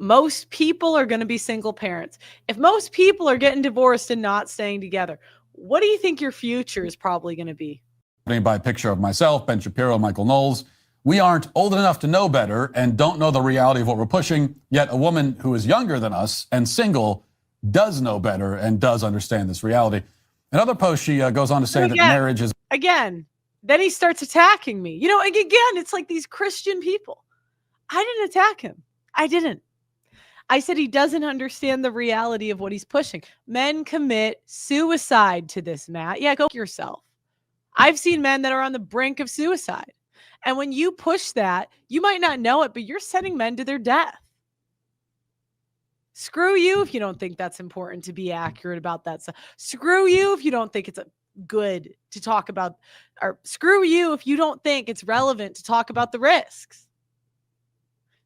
Most people are going to be single parents. If most people are getting divorced and not staying together, what do you think your future is probably going to be? By a picture of myself, Ben Shapiro, Michael Knowles. We aren't old enough to know better and don't know the reality of what we're pushing, yet a woman who is younger than us and single does know better and does understand this reality. In other posts, she goes on to say that marriage is... Again, then he starts attacking me. You know, again, it's like these Christian people. I didn't attack him. I didn't. I said he doesn't understand the reality of what he's pushing. Men commit suicide to this, Matt. Yeah, go yourself. I've seen men that are on the brink of suicide. And when you push that, you might not know it, but you're sending men to their death. Screw you if you don't think that's important to be accurate about that stuff. Screw you if you don't think it's good to talk about, or screw you if you don't think it's relevant to talk about the risks.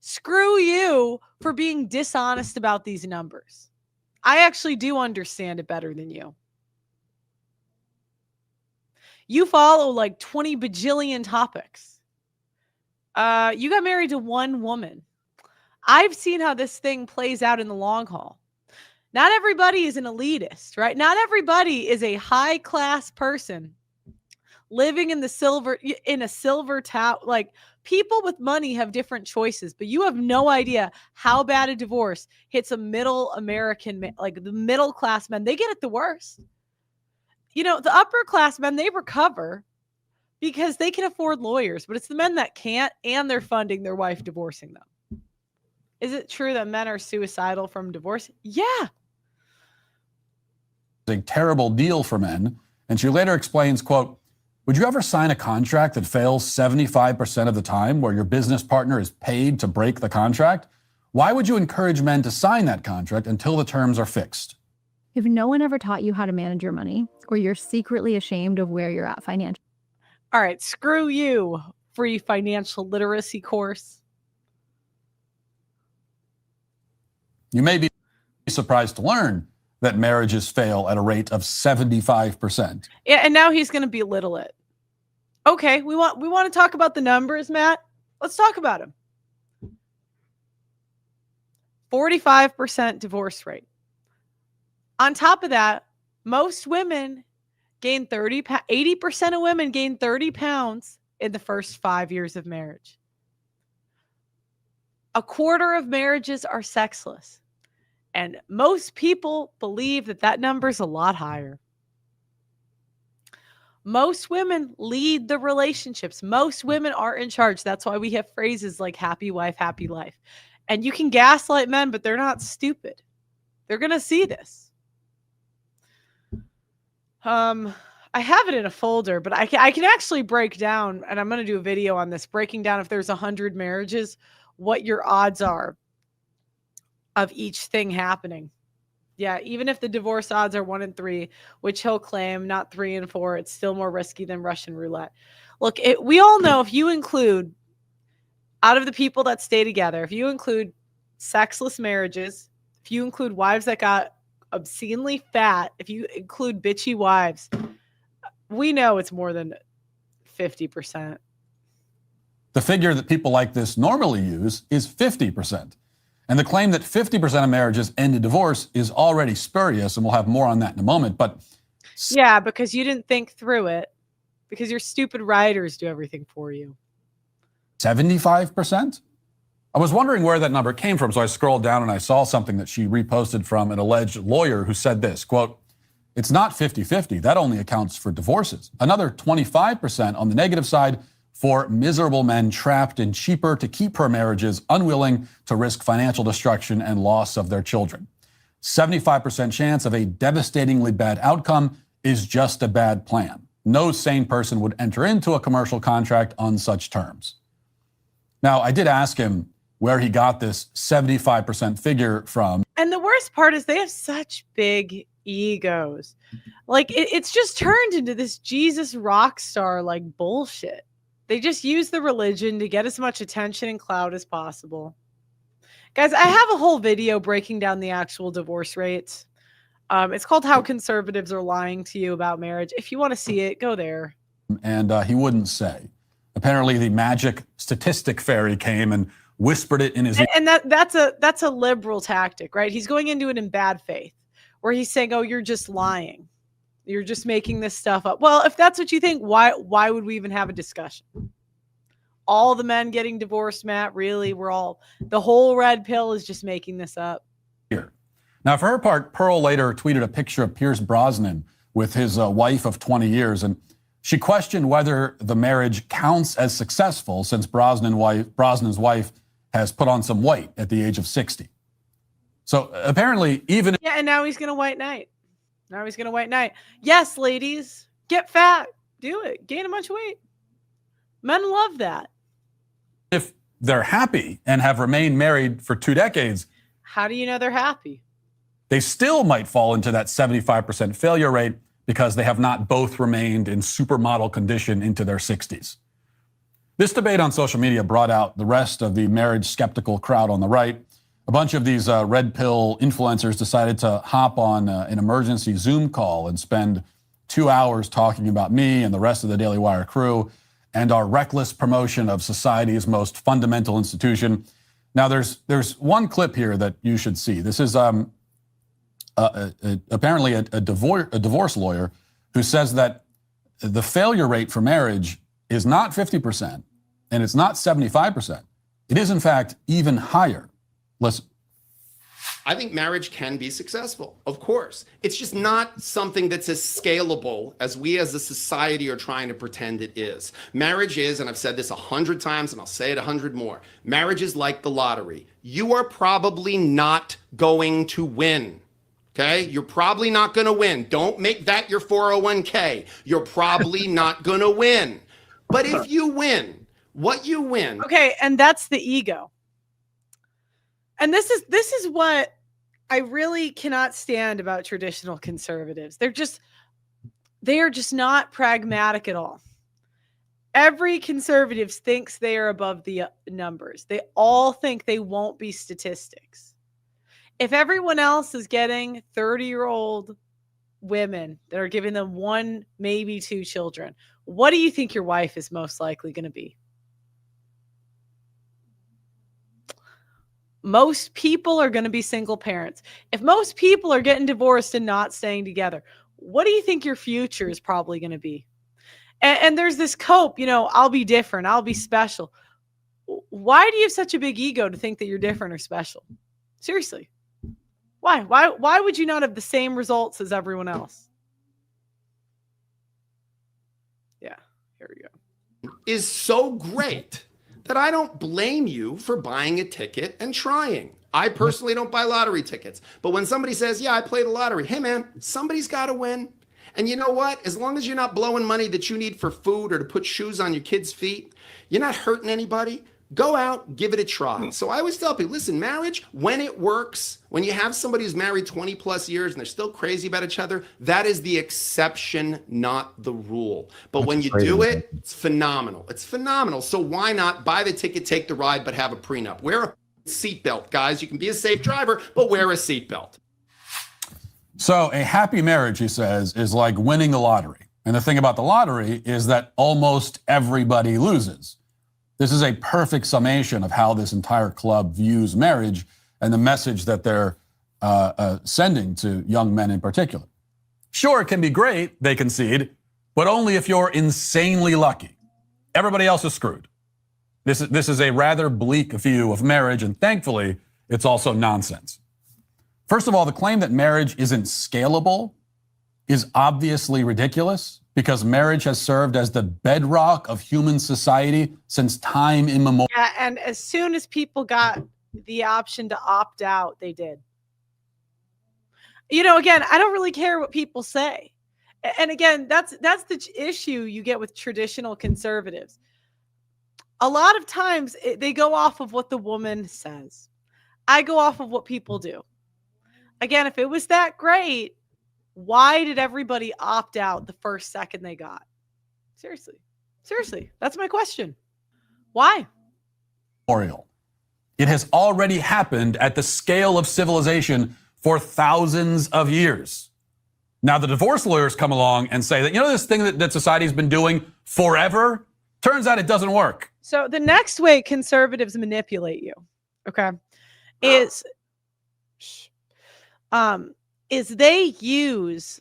Screw you for being dishonest about these numbers. I actually do understand it better than you. You follow like 20 bajillion topics. You got married to one woman. I've seen how this thing plays out in the long haul. Not everybody is an elitist, right? Not everybody is a high-class person living in a silver tower. Like, people with money have different choices, but you have no idea how bad a divorce hits a middle American, like the middle class men. They get it the worst. You know, the upper class men, they recover because they can afford lawyers, but it's the men that can't, and they're funding their wife divorcing them. Is it true that men are suicidal from divorce? Yeah. A terrible deal for men. And she later explains, quote, would you ever sign a contract that fails 75% of the time where your business partner is paid to break the contract? Why would you encourage men to sign that contract until the terms are fixed? If no one ever taught you how to manage your money, or you're secretly ashamed of where you're at financially. All right, screw you, free financial literacy course. You may be surprised to learn that marriages fail at a rate of 75%. Yeah, and now he's going to belittle it. Okay, we want to talk about the numbers, Matt. Let's talk about them. 45% divorce rate. On top of that, most women gain 80% of women gain 30 pounds in the first 5 years of marriage. A quarter of marriages are sexless. And most people believe that that number is a lot higher. Most women lead the relationships. Most women are in charge. That's why we have phrases like happy wife, happy life. And you can gaslight men, but they're not stupid. They're going to see this. I have it in a folder, but I can actually break down, and I'm going to do a video on this, breaking down if there's 100 marriages, what your odds are of each thing happening. Yeah, even if the divorce odds are 1 in 3, which he'll claim, not 3 in 4, it's still more risky than Russian roulette. Look, we all know if you include, out of the people that stay together, if you include sexless marriages, if you include wives that got obscenely fat, if you include bitchy wives, we know it's more than 50%. The figure that people like this normally use is 50%. And the claim that 50% of marriages end in divorce is already spurious, and we'll have more on that in a moment. But yeah, because you didn't think through it, because your stupid writers do everything for you. 75%? I was wondering where that number came from, so I scrolled down and I saw something that she reposted from an alleged lawyer who said this, quote, it's not 50-50. That only accounts for divorces. Another 25% on the negative side for miserable men trapped in cheaper to keep her marriages, unwilling to risk financial destruction and loss of their children. 75% chance of a devastatingly bad outcome is just a bad plan. No sane person would enter into a commercial contract on such terms. Now, I did ask him where he got this 75% figure from. And the worst part is they have such big egos. Like, it's just turned into this Jesus rock star like bullshit. They just use the religion to get as much attention and clout as possible. Guys, I have a whole video breaking down the actual divorce rates. It's called How Conservatives Are Lying to You About Marriage. If you want to see it, go there. And he wouldn't say. Apparently, the magic statistic fairy came and whispered it in his ear. And that's a liberal tactic, right? He's going into it in bad faith, where he's saying, "Oh, you're just lying. You're just making this stuff up." Well, if that's what you think, why would we even have a discussion? All the men getting divorced, Matt, really? The whole red pill is just making this up. Now, for her part, Pearl later tweeted a picture of Pierce Brosnan with his wife of 20 years, and she questioned whether the marriage counts as successful since Brosnan's wife has put on some weight at the age of 60. So apparently, even... Yeah, and now he's going to white knight. Yes, ladies, get fat. Do it. Gain a bunch of weight. Men love that. If they're happy and have remained married for 2 decades... How do you know they're happy? They still might fall into that 75% failure rate because they have not both remained in supermodel condition into their 60s. This debate on social media brought out the rest of the marriage skeptical crowd on the right. A bunch of these red pill influencers decided to hop on an emergency Zoom call and spend 2 hours talking about me and the rest of the Daily Wire crew and our reckless promotion of society's most fundamental institution. Now, there's one clip here that you should see. This is apparently a divorce lawyer who says that the failure rate for marriage is not 50% and it's not 75%. It is, in fact, even higher. Listen. I think marriage can be successful, of course. It's just not something that's as scalable as we as a society are trying to pretend it is. Marriage is, and I've said this 100 times and I'll say it 100 more, marriage is like the lottery. You are probably not going to win. Okay? You're probably not going to win. Don't make that your 401k. You're probably not going to win. But if you win, what you win. Okay, and that's the ego. And this is what I really cannot stand about traditional conservatives. They are just not pragmatic at all. Every conservative thinks they are above the numbers. They all think they won't be statistics. If everyone else is getting 30-year-old women that are giving them 1, maybe 2 children, what do you think your wife is most likely going to be? Most people are going to be single parents. If most people are getting divorced and not staying together, what do you think your future is probably going to be? And there's this cope, I'll be different. I'll be special. Why do you have such a big ego to think that you're different or special? Seriously. Why? Why would you not have the same results as everyone else? Yeah, here we go. Is so great that I don't blame you for buying a ticket and trying. I personally don't buy lottery tickets. But when somebody says, yeah, I played a lottery, hey man, somebody's got to win. And you know what? As long as you're not blowing money that you need for food or to put shoes on your kids' feet, you're not hurting anybody. Go out, give it a try. So I always tell people, listen, marriage, when it works, when you have somebody who's married 20 plus years and they're still crazy about each other, that is the exception, not the rule. But when you do it, it's phenomenal. It's phenomenal. So why not buy the ticket, take the ride, but have a prenup? Wear a seatbelt, guys. You can be a safe driver, but wear a seatbelt. So a happy marriage, he says, is like winning the lottery. And the thing about the lottery is that almost everybody loses. This is a perfect summation of how this entire club views marriage and the message that they're sending to young men in particular. Sure, it can be great, they concede, but only if you're insanely lucky. Everybody else is screwed. This is a rather bleak view of marriage, and thankfully, it's also nonsense. First of all, the claim that marriage isn't scalable is obviously ridiculous because marriage has served as the bedrock of human society since time immemorial. Yeah, and as soon as people got the option to opt out, they did. Again, I don't really care what people say. And again, that's the issue you get with traditional conservatives. A lot of times they go off of what the woman says. I go off of what people do. Again, if it was that great, why did everybody opt out the first second they got? Seriously, that's my question. Why? It has already happened at the scale of civilization for thousands of years. Now, the divorce lawyers come along and say that, this thing that society's been doing forever, turns out it doesn't work. So the next way conservatives manipulate you, okay, is they use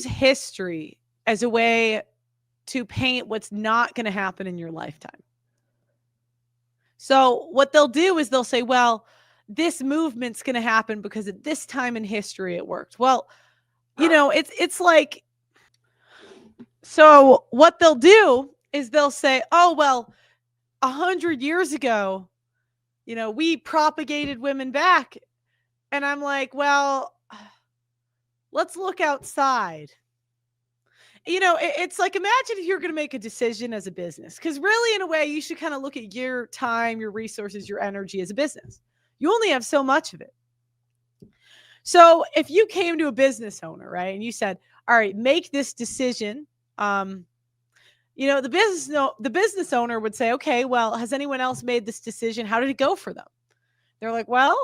history as a way to paint what's not going to happen in your lifetime. So what they'll do is they'll say, well, this movement's going to happen because at this time in history it worked. Well, it's like, so what they'll do is they'll say, oh, well, 100 years ago, we propagated women back. And I'm like, well, let's look outside. It's like, imagine if you're going to make a decision as a business, because really, in a way, you should kind of look at your time, your resources, your energy as a business. You only have so much of it. So if you came to a business owner, right, and you said, all right, make this decision, the business owner would say, okay, well, has anyone else made this decision? How did it go for them? They're like, well,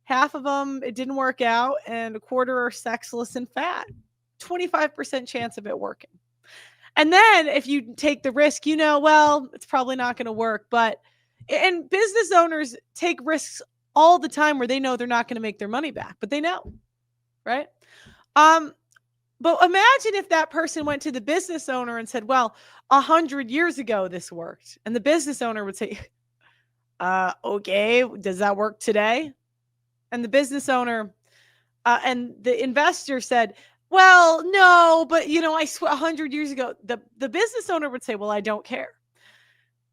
half of them, it didn't work out, and a quarter are sexless and fat. 25% chance of it working. And then if you take the risk, well, it's probably not going to work. And business owners take risks all the time where they know they're not going to make their money back, but they know, right? But imagine if that person went to the business owner and said, well, 100 years ago, this worked. And the business owner would say, okay, does that work today? And the business owner and the investor said, well, no, but I swear 100 years ago, the business owner would say, well, I don't care.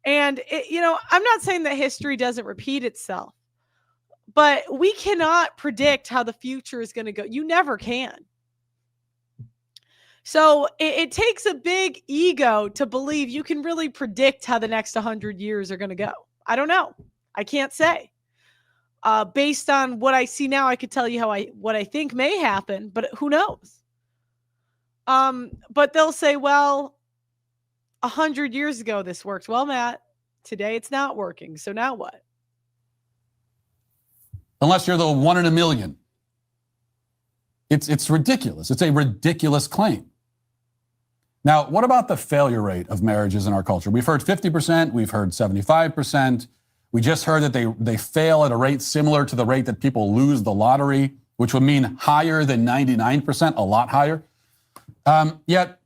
And I'm not saying that history doesn't repeat itself, but we cannot predict how the future is going to go. You never can. So it takes a big ego to believe you can really predict how the next 100 years are going to go. I don't know. I can't say. Based on what I see now, I could tell you what I think may happen, but who knows? But they'll say, well, 100 years ago, this worked. Well, Matt, today it's not working. So now what? Unless you're the one in a million. It's ridiculous. It's a ridiculous claim. Now, what about the failure rate of marriages in our culture? We've heard 50%. We've heard 75%. We just heard that they fail at a rate similar to the rate that people lose the lottery, which would mean higher than 99%, a lot higher. Yet,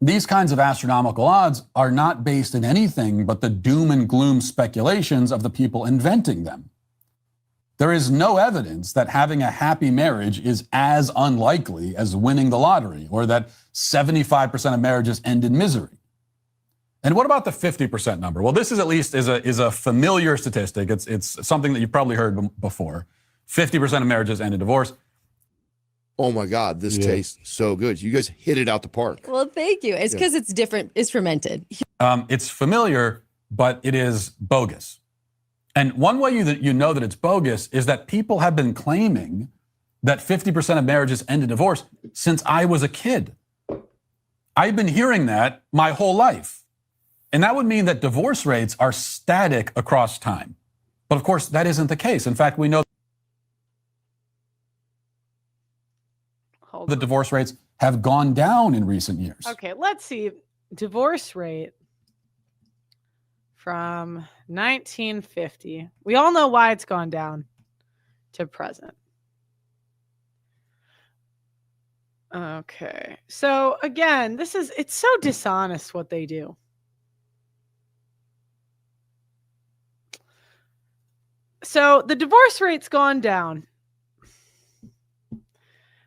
these kinds of astronomical odds are not based in anything but the doom and gloom speculations of the people inventing them. There is no evidence that having a happy marriage is as unlikely as winning the lottery, or that 75% of marriages end in misery. And what about the 50% number? Well, this is at least is a familiar statistic. It's something that you've probably heard before. 50% of marriages end in divorce. Oh my God, this tastes so good. You guys hit it out the park. Well, thank you. It's because it's different. It's fermented. It's familiar, but it is bogus. And one way you know that it's bogus is that people have been claiming that 50% of marriages end in divorce since I was a kid. I've been hearing that my whole life. And that would mean that divorce rates are static across time. But of course, that isn't the case. In fact, we know the divorce rates have gone down in recent years. Okay, let's see. Divorce rate from 1950. We all know why it's gone down to present. Okay. So again, it's so dishonest what they do. So the divorce rate's gone down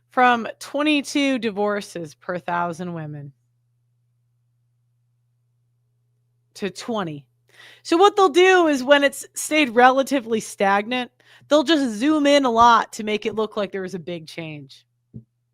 from 22 divorces per 1,000 women to 20. So what they'll do is when it's stayed relatively stagnant, they'll just zoom in a lot to make it look like there was a big change.